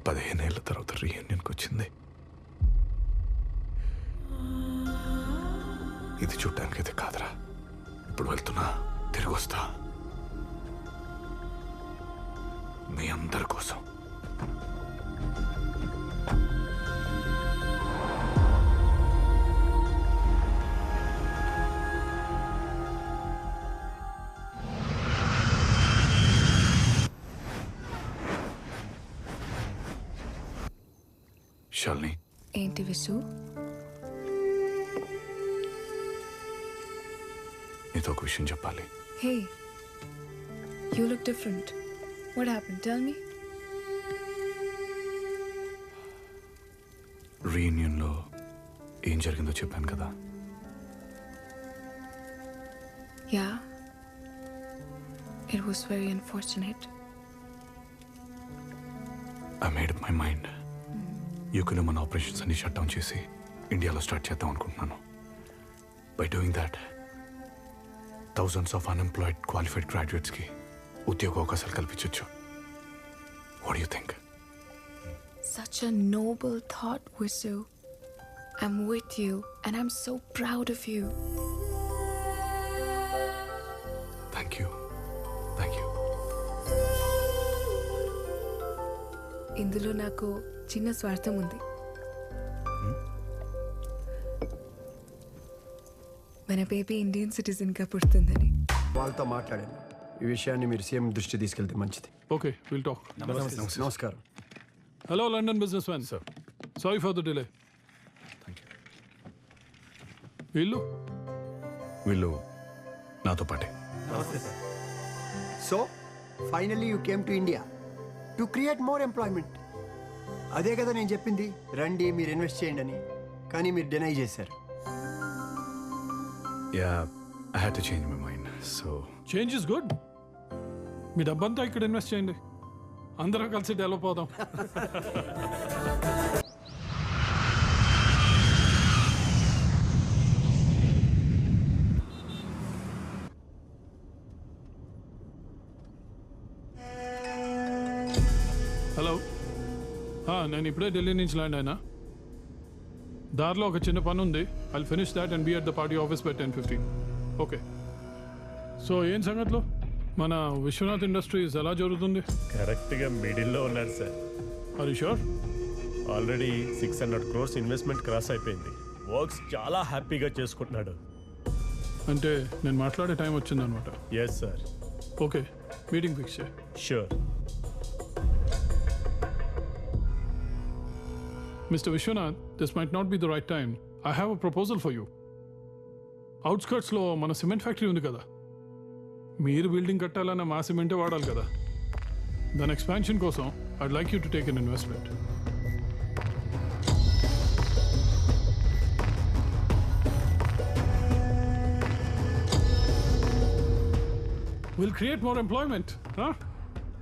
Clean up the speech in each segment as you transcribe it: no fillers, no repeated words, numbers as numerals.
15 ఏళ్ళ తర్వాత రీయూనియన్కి వచ్చింది. ఇది చూడ్డానికి అయితే కాదురా. ఇప్పుడు వెళ్తున్నా, తిరిగి వస్తా మీ అందరి కోసం. శాలిని, ఏంటి విసు? నీతో ఒక విషయం చెప్పాలి. Hey, you look different. What happen? Tell me. రీయూనియన్లో ఏం జరిగిందో చెప్పాను కదా. Yeah, it was very unfortunate. I made up my mind. యూకేలో మన ఆపరేషన్స్ అన్ని షట్ డౌన్ చేసి ఇండియాలో స్టార్ట్ చేద్దాం అనుకుంటున్నాను. By doing that thousands of unemployed qualified గ్రాడ్యుయేట్స్కి ఉద్యోగ అవకాశాలు కల్పించవచ్చు. What you think? Such a noble thought, Visu. I'm with you and I'm so proud of you. Thank you, thank you. ఇందులో నాకు చిన్న స్వార్థం ఉంది. మన బేబీ ఇండియన్ సిటిజన్గా పుడుతుందని. వాళ్ళతో మాట్లాడాను. ఈ విషయాన్ని మీరు సీఎం దృష్టి తీసుకెళ్తే మంచిది. Okay, we'll talk. నమస్కారం. Hello, London businessman. Sir. Sorry for the delay. Thank you. వీళ్ళు నాతో పాటే. So finally you came to India to create more employment. అదే కదా నేను చెప్పింది, రండి మీరు ఇన్వెస్ట్ చేయండి అని. కానీ మీరు డినై చేశారు. Yeah, I had to change my mind. So Change is good. మీ డబ్బంతా ఇక్కడ ఇన్వెస్ట్ చేయండి, అందరం కలిసి డెవలప్ అవుదాం. హలో, నేను ఇప్పుడే ఢిల్లీ నుంచి ల్యాండ్ అయినా. దారిలో ఒక చిన్న పని ఉంది. I'll finish that and be at the party office by 10:15. Okay. So ఏం సంగతిలో మన విశ్వనాథ్ ఇండస్ట్రీస్ ఎలా జరుగుతుంది? కరెక్ట్గా మిడిల్లో ఉన్నాడు sir. Are you sure? Already 600 crores investment cross అయిపోయింది. వర్క్స్ చాలా హ్యాపీగా చేసుకుంటున్నాడు. అంటే నేను మాట్లాడే టైం వచ్చిందనమాట. Yes sir. Okay, meeting fix చేయి. Sure. Mister Vishwanath, this might not be the right time. I have a proposal for you. అవుట్స్కర్ట్స్లో మన సిమెంట్ ఫ్యాక్టరీ ఉంది కదా, మీరు బిల్డింగ్ కట్టాలన్న మా సిమెంటే వాడాలి కదా. దాని ఎక్స్పాన్షన్ కోసం I'd like you to take an investment. Will create more employment.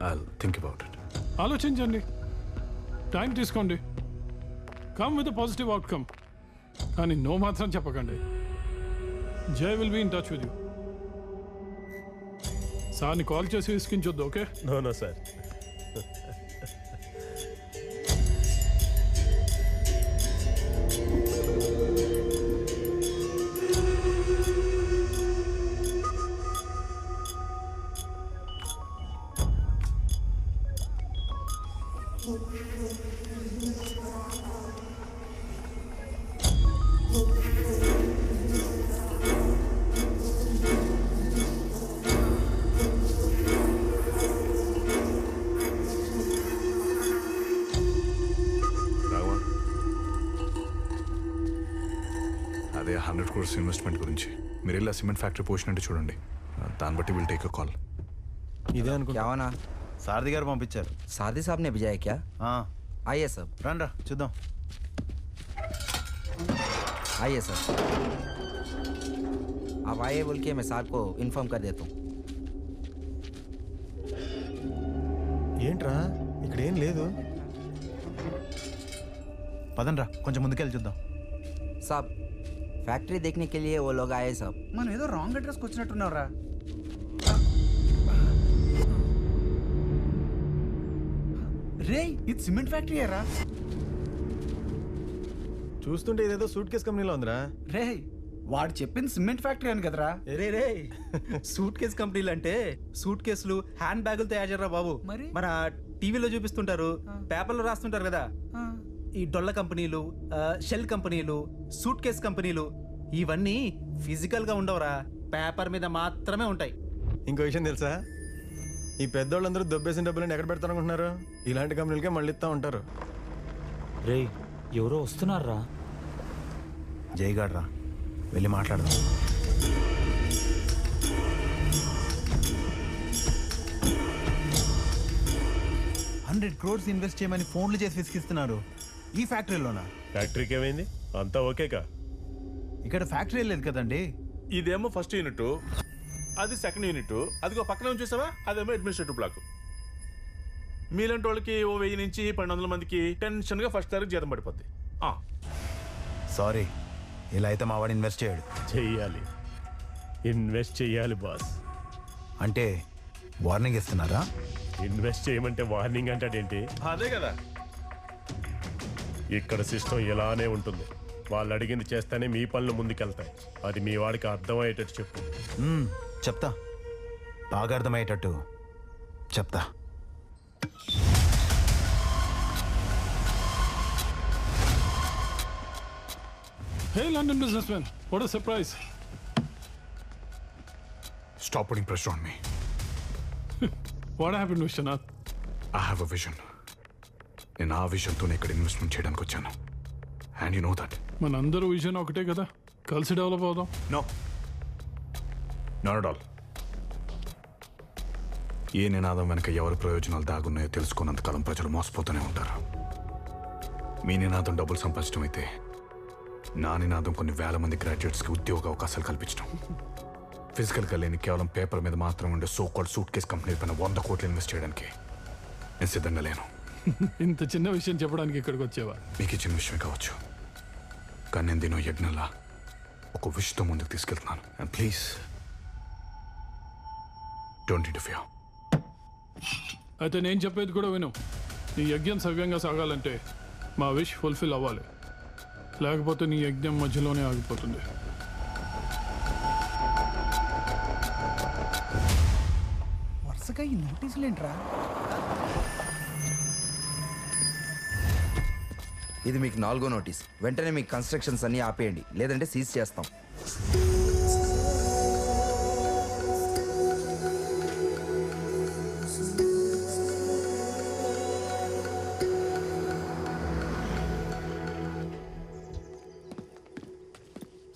I'll think about it. ఆలోచించండి, టైం తీసుకోండి. Come with positive outcome. కానీ నో మాత్రం చెప్పకండి. I will be in touch with you. సార్ని కాల్ చేసి విసిగించొద్దు. ఓకే? No sir. అదే 100 crores investment గురించి మీరు వెళ్ళి సిమెంట్ ఫ్యాక్టరీ పోసినట్టు చూడండి. దాన్ని బట్టి విల్ టేక్ అ కాల్. ఇదే అనుకో. क्या होना? సారథి గారు పంపించారు. सादी साहब ने भेजा है क्या? आइए सब, రండి రా చూద్దాం. आइए सर. आप आइए बोल के मैं साहब को इन्फॉर्म कर देता हूँ. ఏంట్రా ఇక్కడ ఏం లేదు. పదండ్రా కొంచెం ముందుకెళ్ళి చూద్దాం. साहब, फैक्ट्री देखने के लिए वो लोग आए सब. మనం ఏదో రాంగ్ అడ్రస్కి వచ్చినట్టున్నావురా. రే ఇది సిమెంట్ ఫ్యాక్టరీ రా. చూస్తుంటే ఇదేదో సూట్ కేస్ కంపెనీలో ఉందిరా. రే వాడు చెప్పింది సిమెంట్ ఫ్యాక్టరీ అని కదరా. రే సూట్ కేస్ కంపెనీలు అంటే సూట్ కేసులు హ్యాండ్ బ్యాగులు తయారు చేయరా బాబు. మరి? మన టీవీలో చూపిస్తుంటారు, పేపర్లో రాస్తుంటారు కదా. ఈ డొల్ల కంపెనీలు, షెల్ కంపెనీలు, సూట్ కేస్ కంపెనీలు ఇవన్నీ ఫిజికల్ గా ఉండవురా, పేపర్ మీద మాత్రమే ఉంటాయి. ఇంకో విషయం తెలుసా, ఈ పెద్దోళ్ళందరూ దొబ్బేసిన డబ్బులను ఎక్కడ పెడతారనుకుంటున్నారు? ఇలాంటి కంపెనీలకే మళ్ళీ ఇస్తా ఉంటారు. రే ఎవరో వస్తున్నారా? జైగాడ్ రా, వెళ్ళి మాట్లాడదాం. $100 crores ఇన్వెస్ట్ చేయమని ఫోన్లు చేసి విసిగిస్తున్నారు. ఈ ఫ్యాక్టరీలోనా? ఫ్యాక్టరీకి ఏమైంది? అంతా ఓకేకా? ఇక్కడ ఫ్యాక్టరీ లేదు కదండి. ఇదేమో ఫస్ట్ యూనిట్, అది సెకండ్ యూనిట్, అదిగో పక్కన చూసావా అదేమో అడ్మినిస్ట్రేటివ్ బ్లాక్. మీలాంటి వాళ్ళకి ఓ 1000 నుంచి 1200 మందికి టెన్షన్గా ఫస్ట్ తారీఖు జీతం పడిపోద్ది. సారీ, ఇలా అయితే మా వాడు ఇన్వెస్ట్ చేయడు. చెయ్యాలి, ఇన్వెస్ట్ చెయ్యాలి బాస్. అంటే వార్నింగ్ ఇస్తున్నారా? ఇన్వెస్ట్ చేయమంటే వార్నింగ్ అంటాడేంటి? అదే కదా. ఇక్కడ సిస్టమ్ ఇలానే ఉంటుంది. వాళ్ళు అడిగింది చేస్తేనే మీ పనులు ముందుకెళ్తాయి. అది మీ వాడికి అర్థమయ్యేటట్టు చెప్పు. చెప్తా, బాగా అర్థమయ్యేటట్టు చెప్తా. Hey London businessman, what a surprise. Stop putting pressure on me. What happened, Vishwanath? I have a vision. నేను ఆ విజన్తోనే ఇక్కడ ఇన్వెస్ట్మెంట్ చేయడానికి వచ్చాను. And you know that. మనందరూ విజన్ ఒకటే కదా, కలిసి డెవలప్ అవుదాం. No, not at all. ఏ నినాదం వెనక ఎవరి ప్రయోజనాలు దాగున్నాయో తెలుసుకున్నంత కాలం ప్రజలు మోసపోతూనే ఉంటారు. మీ నినాదం డబ్బులు సంపాదించడం అయితే, నా నినాదం కొన్ని వేల మంది గ్రాడ్యుయేట్స్కి ఉద్యోగ అవకాశాలు కల్పించడం. ఫిజికల్గా లేని కేవలం పేపర్ మీద మాత్రం ఉండే so called suit case company పైన 100 కోట్లు ఇన్వెస్ట్ చేయడానికి నేను సిద్ధంగా లేను. ఇంత చిన్న విషయం చెప్పడానికి ఇక్కడికి వచ్చేవా? మీకు చిన్న విషయమే కావచ్చు, కానీ నేను దీని యజ్ఞంలా ఒక విషయంతో ముందుకు తీసుకెళ్తున్నాను. And please don't interfere. అయితే నేను చెప్పేది కూడా విను. నీ యజ్ఞం సవ్యంగా సాగాలంటే మా విష్ ఫుల్ఫిల్ అవ్వాలి, లేకపోతే నీ యజ్ఞం మధ్యలోనే ఆగిపోతుంది. వరుసగా ఈ నోటీసులు ఏంట్రా? ఇది మీకు 4వ నోటీస్. వెంటనే మీ కన్స్ట్రక్షన్స్ అన్ని ఆపేయండి, లేదంటే సీజ్ చేస్తాం.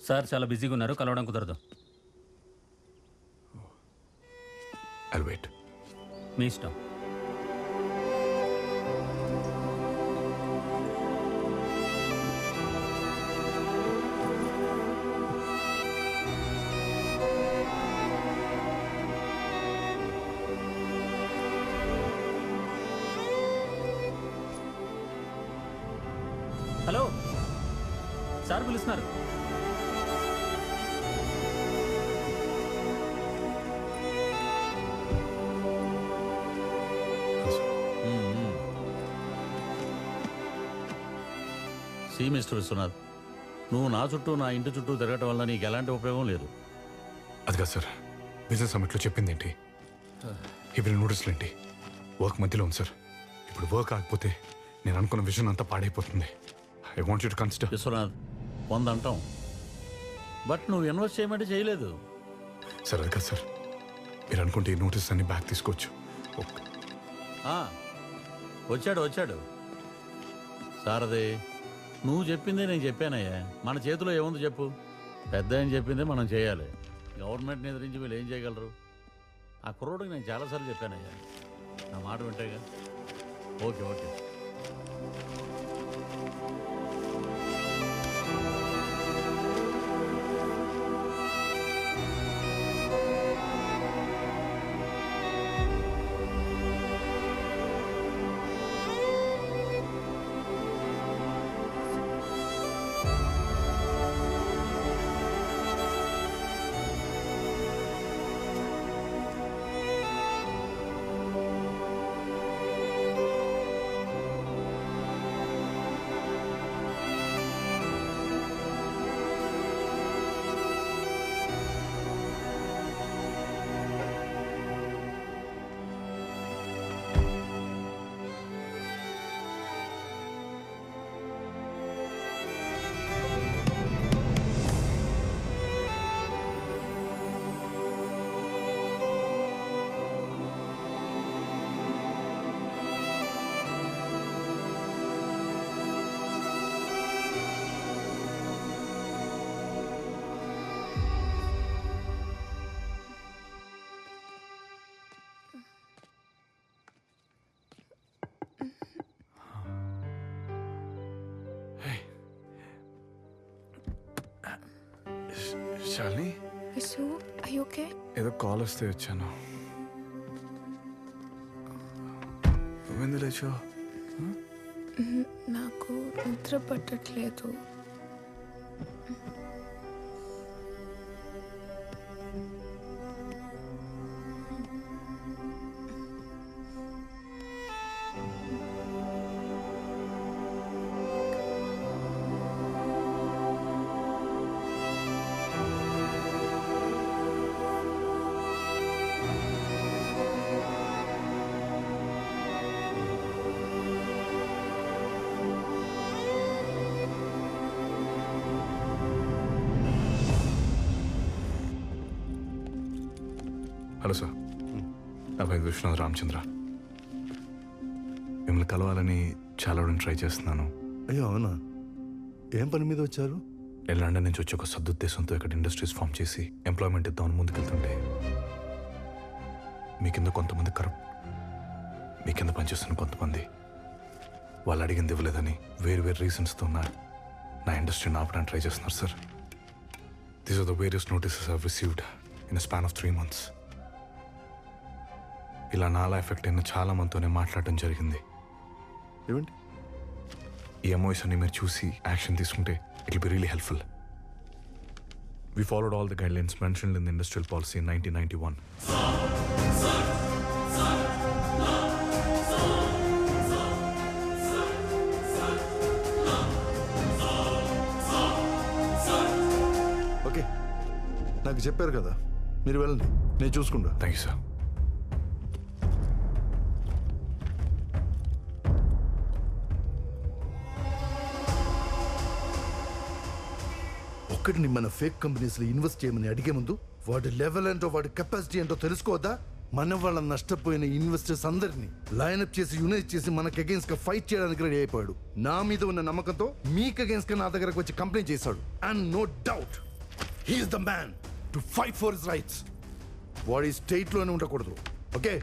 సార్ చాలా బిజీగా ఉన్నారు, కలవడం కుదరదు. I'll wait. మీ ఇష్టం. హలో సార్ పిలుస్తున్నారు. సి మిస్టర్ విశ్వనాథ్, నువ్వు నా చుట్టూ నా ఇంటి చుట్టూ తిరగటం వల్ల నీకు ఎలాంటి ఉపయోగం లేదు. అది కాదు సార్, బిజినెస్ సమిట్లో చెప్పింది ఏంటి, ఇప్పుడు నోటీసులు ఏంటి, వర్క్ మధ్యలో ఉంది సార్. ఇప్పుడు వర్క్ ఆగిపోతే నేను అనుకున్న విజన్ అంతా పాడైపోతుంది. I want you to consider. Viswanath, 100 అంటాం, బట్ నువ్వు ఇన్వెస్ట్ చేయమంటే చేయలేదు. సార్ అది కాదు సార్, మీరు అనుకుంటే ఈ నోటీస్ అన్ని బ్యాక్ తీసుకోవచ్చు. వచ్చాడు సార్. అదే నువ్వు చెప్పిందే నేను చెప్పానయ్యా. మన చేతిలో ఏముంది చెప్పు? పెద్ద ఆయన చెప్పిందే మనం చేయాలి. గవర్నమెంట్ని ఎదిరించి వీళ్ళు ఏం చేయగలరు? ఆ కుర్రోడికి నేను చాలాసార్లు చెప్పానయ్యా, నా మాట వింటేగా. Okay. Shalini Visu, are you okay? ఏదో కాల్ వస్తే వచ్చాను. నువ్వెందుకు లేచావు? నాకు నిద్ర పట్టట్లేదు. హలో సార్, నా పేరు విశ్వనాథ్ రామచంద్ర. మిమ్మల్ని కలవాలని చాలా ట్రై చేస్తున్నాను. అయ్యో అవునా? ఏం పని మీద వచ్చారు? నేను లండన్ నుంచి వచ్చి ఒక సదుద్దేశంతో ఇక్కడ ఇండస్ట్రీస్ ఫామ్ చేసి ఎంప్లాయ్మెంట్ ఇద్దామని ముందుకెళ్తుంటే మీ కింద కొంతమంది కరప్ట్, మీ కింద పనిచేస్తున్న కొంతమంది వాళ్ళు అడిగింది ఇవ్వలేదని వేరు రీజన్స్తో నా ఇండస్ట్రీని ఆపడానికి ట్రై చేస్తున్నారు sir. These are the various notices I've received in a span of 3 months. ఇలా నాలా ఎఫెక్ట్ అయిన చాలా మందితోనే మాట్లాడటం జరిగింది. ఏమండి ఈ ఎంఓఎస్ అన్ని మీరు చూసి యాక్షన్ తీసుకుంటే it will be really helpful. We followed all the guidelines mentioned in the industrial policy in 1991. Okay, నాకు చెప్పారు కదా, మీరు వెళ్ళండి, నేను చూసుకుంటా. Thank you sir. ఒక్కటిని మన ఫేక్ కంపెనీస్లో ఇన్వెస్ట్ చేయమని అడిగే ముందు వాడి లెవెల్ ఏంటో వాడి కెపాసిటీ ఏంటో తెలుసుకోవద్దా? మన వాళ్ళ నష్టపోయిన ఇన్వెస్టర్స్ అందరినీ లైన్అప్ చేసి యునైట్ చేసి మనకు అగేన్స్ట్ గా ఫైట్ చేయడానికి రెడీ అయిపోయాడు. నా మీద ఉన్న నమ్మకంతో మీకు అగేన్స్ట్ గా నా దగ్గరకు వచ్చి కంప్లైంట్ చేశాడు. And no doubt he's the man to fight for his rights. వాడి స్టేట్ లోనే ఉండకూడదు. Okay,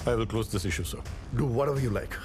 I will close this issue, sir. Do whatever you like.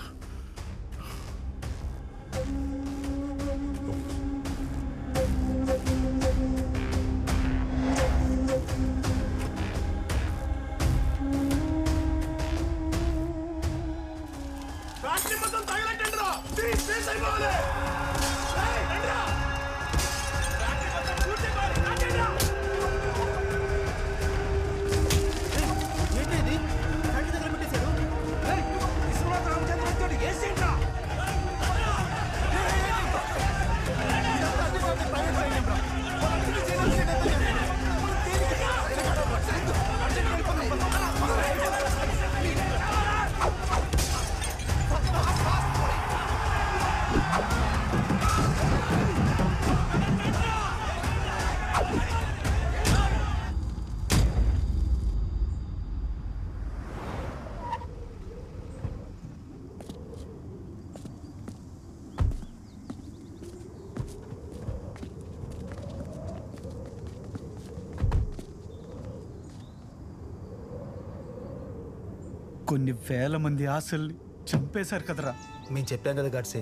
కొన్ని వేల మంది ఆశల్ని చంపేశారు కదరా. మేము చెప్పాం కదా గాడ్సే,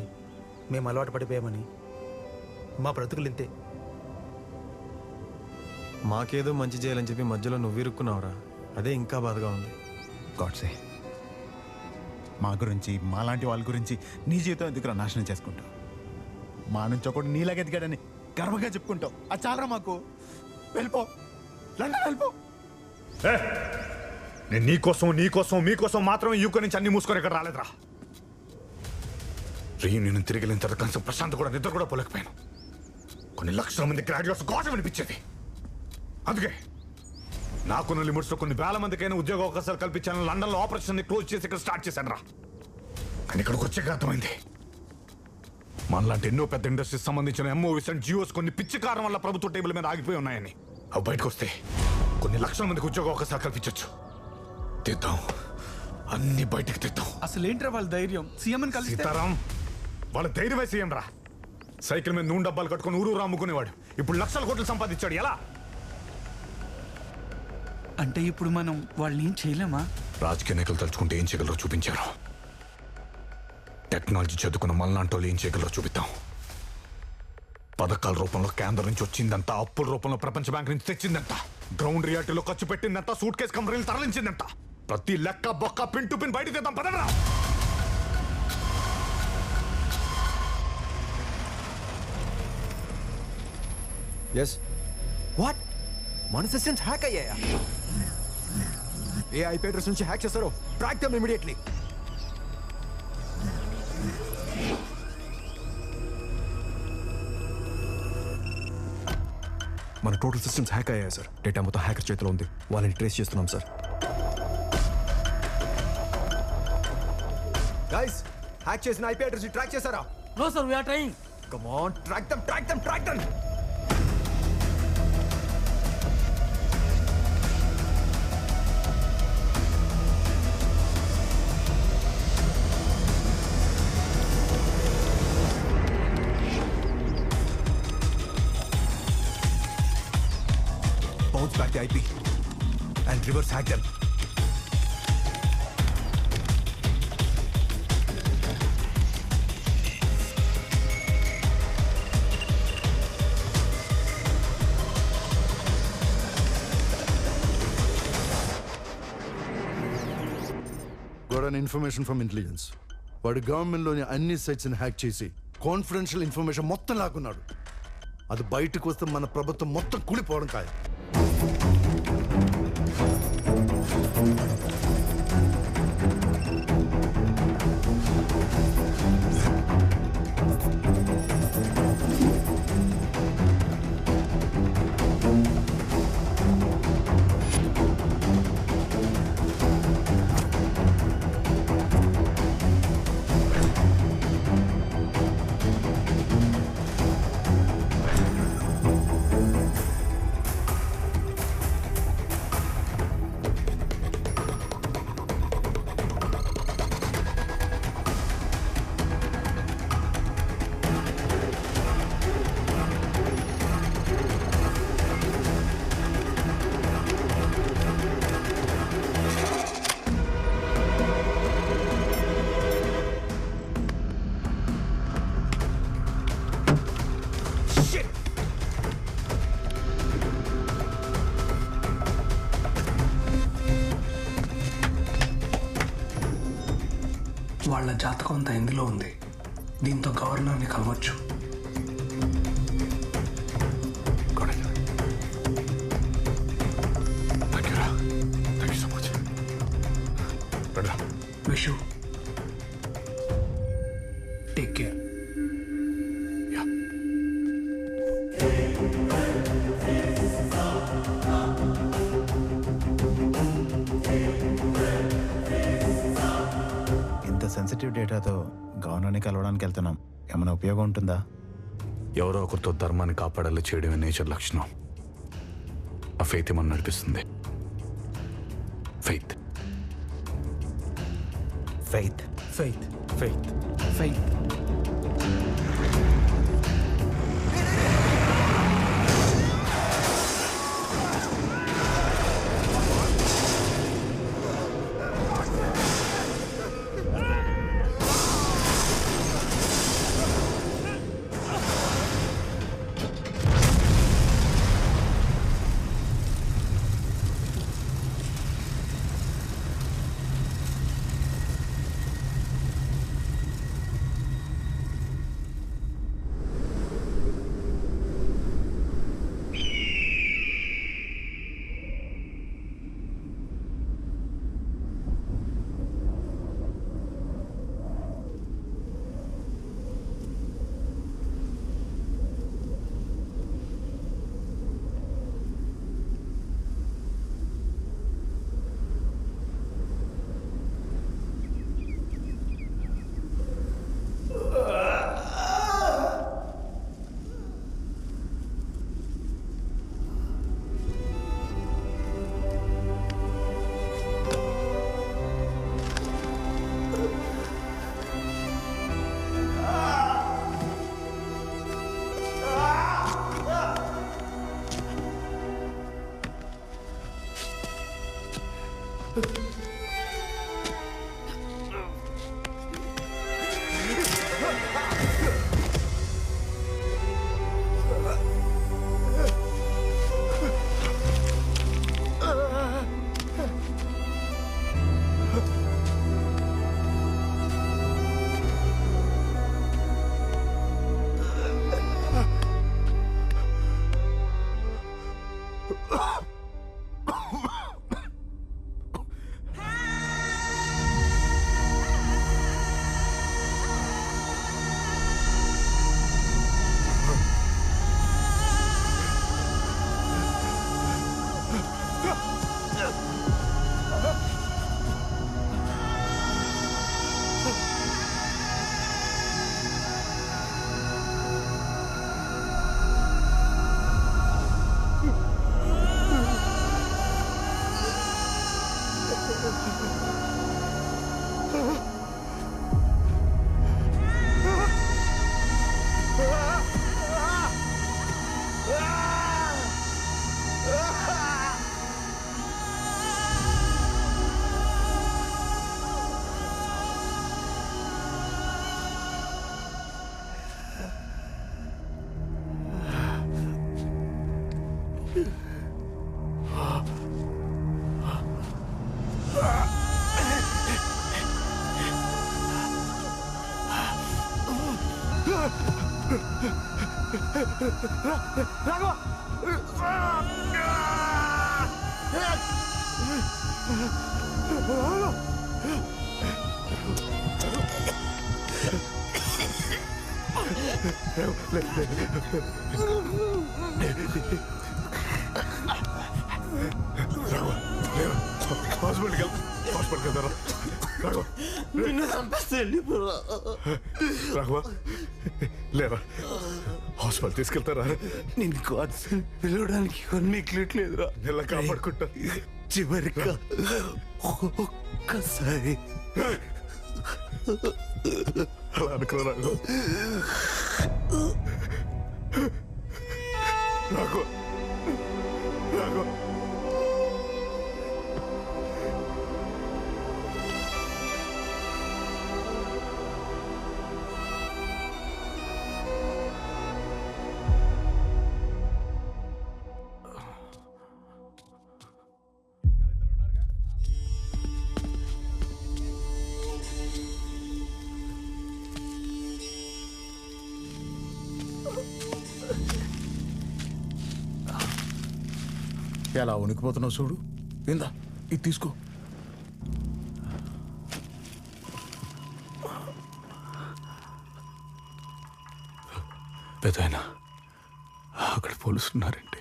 మేము అలవాటు పడిపోయామని. మా బ్రతుకులు ఇంతే. మాకేదో మంచి చేయాలని చెప్పి మధ్యలో నువ్వు ఇరుక్కున్నావురా, అదే ఇంకా బాధగా ఉంది. గాడ్సే, మా గురించి మాలాంటి వాళ్ళ గురించి నీ జీవితం ఎందుకురా నాశనం చేసుకుంటావు? మా నుంచి ఒకటి నీలాగా ఎదిగాడని గర్వంగా చెప్పుకుంటావు. అది చాలరా మాకు. వెళ్ళిపో, లండన్ వెళ్ళిపో. నేను మీకోసం మాత్రమే యూకే నుంచి అన్ని మూసుకొని ఇక్కడ రాలేదురా. రీయూనియన్ తిరిగి వెళ్ళిన తర్వాత కనీసం ప్రశాంత్ కూడా నిద్ర కూడా పోలేకపోయాను. కొన్ని లక్షల మంది గ్రాడ్యుయేట్స్ కోసం అనిపించేది. అందుకే నాకున్న లిమిట్స్లో కొన్ని వేల మందికైనా ఉద్యోగ అవకాశాలు కల్పించాను. లండన్లో ఆపరేషన్ క్లోజ్ చేసి ఇక్కడ స్టార్ట్ చేశాను రా. కానీ ఇక్కడికి వచ్చాక అర్థమైంది, మనలాంటి ఎన్నో పెద్ద ఇండస్ట్రీస్ సంబంధించిన ఎంఓఎస్ అండ్ జియోస్ కొన్ని పిచ్చి కారణం వల్ల ప్రభుత్వ టేబుల్ మీద ఆగిపోయి ఉన్నాయని. అవి బయటకు వస్తే కొన్ని లక్షల మందికి ఉద్యోగ అవకాశాలు కల్పించవచ్చు. తెద్దాం, అన్ని బయటకు తెద్దాం. అసలు ఏంట్రా వాళ్ళ ధైర్యం? సీఎం కలిసి సీతారాం వాళ్ళ ధైర్యమే సీఎం రా. సైకిల్ మీద నూనె డబ్బాలు కట్టుకుని ఊరు అమ్ముకునేవాడు ఇప్పుడు లక్షల కోట్లు సంపాదించాడు. ఎలా అంటే ఇప్పుడు మనం వాళ్ళని ఏం చేయలేమా? రాజకీయ నాయకులు తలుచుకుంటే ఏం చేయగలరో చూపించారు. టెక్నాలజీ చదువుకున్న మళ్ళాంటోళ్ళు ఏం చేయగలరో చూపిద్దాం. పథకాల రూపంలో కేంద్రం నుంచి వచ్చిందంట, అప్పుల రూపంలో ప్రపంచ బ్యాంక్ నుంచి తెచ్చిందంట, గ్రౌండ్ రియాలిటీలో ఖర్చు పెట్టిందంట, సూట్ కేసు కంపెనీలు తరలించిందంట. ప్రతి లెక్క బొక్క పిన్ టు పిన్ బయట తీద్దాం పదరా. ఎస్ వాట్ మన సిస్టమ్స్ హ్యాక్ అయ్యాయా? ఏ ఐపీ అడ్రస్ నుంచి హ్యాక్ చేస్తారో ట్రాక్ దెమ్ ఇమిడియట్లీ. మన టోటల్ సిస్టమ్స్ హ్యాక్ అయ్యాయి సార్. డేటా మొత్తం హ్యాకర్ చేతిలో ఉంది. వాళ్ళని ట్రేస్ చేస్తున్నాం సార్. గైస్, హ్యాక్ చేసిన ఐపీ అడ్రస్ ట్రాక్ చేశారా? No sir, we are trying. Come on, track them, track them, track them. Bounce back the IP and reverse hack them. Got an information from intelligence. వాడు గవర్నమెంట్లోని అన్ని సైట్స్ని hack చేసి confidential information మొత్తం లాక్కున్నాడు. అది బయటకు వస్తే మన ప్రభుత్వం మొత్తం కూలిపోవడం ఖాయం. వాళ్ళ జాతకం అంతా ఇందులో ఉంది. దీంతో గవర్నర్ని కలవచ్చు. Vishu, take care. సెన్సిటివ్ డేటాతో గవర్నర్ని కలవడానికి వెళ్తున్నాం. ఏమైనా ఉపయోగం ఉంటుందా? ఎవరో ఒకరితో ధర్మాన్ని కాపాడేలా చేయడమే నేచర్ లక్షణం. ఆ ఫెయిత్ ఏమన్నా నడిపిస్తుంది. Faith faith faith faith faith. Raghava హాస్పిటల్కి వెళ్తారా రాఘవ రాఘవ లేరా హాస్పిటల్ తీసుకెళ్తారా నేను పిలవడానికి కొన్ని మిగిలిట్లేదురా ఎలా కాపాడుకుంటా చివరిగా ఒక్కసారి అలా అనుకున్నా రాఘవ రాఘవ రాఘవ ఎలా ఉనికిపోతున్నావు చూడు ఇందా ఇది తీసుకో పెద్దాయన అక్కడ పోలీసులు ఉన్నారండి.